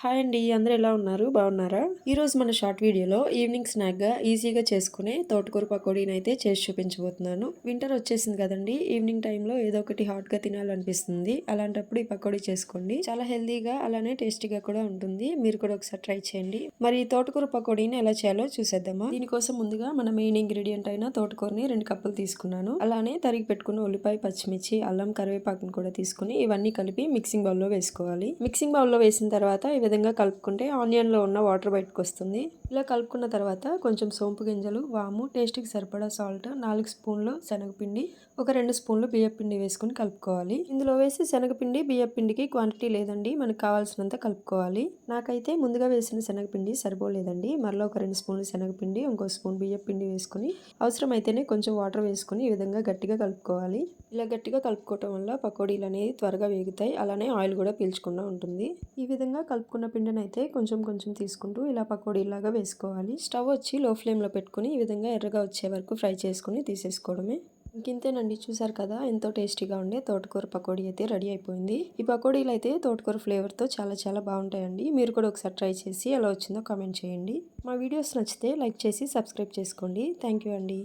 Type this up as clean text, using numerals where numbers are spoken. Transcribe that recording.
Hi అండి. అందరూ ఎలా ఉన్నారు? బాగున్నారా? ఈరోజు మన షార్ట్ వీడియోలో ఈవినింగ్ స్నాక్‌గా ఈజీగా చేసుకునే తోటకూర పకోడీనైతే చేసి చూపించబోతున్నాను. వింటర్ వచ్చేసింది కదండీ! ఈవినింగ్ టైంలో ఏదో ఒకటి హాట్‌గా తినాలనిపిస్తుంది. అలాంటప్పుడు ఈ పకోడీ చేసుకోండి. చాలా హెల్తీగా అలానే టేస్టీగా కూడా ఉంటుంది. మీరు కూడా ఒకసారి ట్రై చేయండి. మరి ఈ తోటకూర పకోడీని ఎలా చేయాలో చూసేద్దామా? దీనికోసం ముందుగా మన మెయిన్ ఇంగ్రీడియంట్ అయిన తోటకూరని 2 కప్పులు తీసుకున్నాను. అలానే తరిగి పెట్టుకున్న ఉల్లిపాయ, పచ్చిమిర్చి, అల్లం, కరివేపాకును కూడా తీసుకుని ఇవన్నీ కలిపి మిక్సింగ్ బౌల్‌లో వేసుకోవాలి. మిక్సింగ్ బౌల్‌లో వేసిన తర్వాత విధంగా కలుపుకుంటే ఆనియన్లో ఉన్న వాటర్ బయటకు వస్తుంది. ఇలా కలుపుకున్న తర్వాత కొంచెం సోంపు గింజలు, వాము, టేస్ట్కి సరిపడా సాల్ట్, 4 స్పూన్లు శనగపిండి, ఒక 2 స్పూన్లు బియ్యపిండి వేసుకుని కలుపుకోవాలి. ఇందులో వేసి శనగపిండి బియ్యపిండికి క్వాంటిటీ లేదండి, మనకు కావాల్సినంత కలుపుకోవాలి. నాకైతే ముందుగా వేసిన శనగపిండి సరిపోలేదండి. మరలా ఒక 2 స్పూన్లు శనగపిండి, ఇంకో స్పూన్ బియ్యపిండి వేసుకుని అవసరమైతేనే కొంచెం వాటర్ వేసుకుని ఈ విధంగా గట్టిగా కలుపుకోవాలి. ఇలా గట్టిగా కలుపుకోవటం వల్ల పకోడీలు అనేవి త్వరగా వేగుతాయి. అలానే ఆయిల్ కూడా పీల్చకుండా ఉంటుంది. ఈ విధంగా కలుపుకున్న పిండిని అయితే కొంచెం కొంచెం తీసుకుంటూ ఇలా పకోడీలాగా వేసుకోవాలి. స్టవ్ వచ్చి లో ఫ్లేమ్లో పెట్టుకుని ఈ విధంగా ఎర్రగా వచ్చే వరకు ఫ్రై చేసుకుని తీసేసుకోవడమే. ఇంకింతేనండి, చూసారు కదా ఎంతో టేస్టీగా ఉండే తోటకూర పకోడీ అయితే రెడీ అయిపోయింది. ఈ పకోడీలు అయితే తోటకూర ఫ్లేవర్తో చాలా చాలా బాగుంటాయండి. మీరు కూడా ఒకసారి ట్రై చేసి ఎలా వచ్చిందో కామెంట్ చేయండి. మా వీడియోస్ నచ్చితే లైక్ చేసి సబ్స్క్రైబ్ చేసుకోండి. థ్యాంక్ యూ అండి.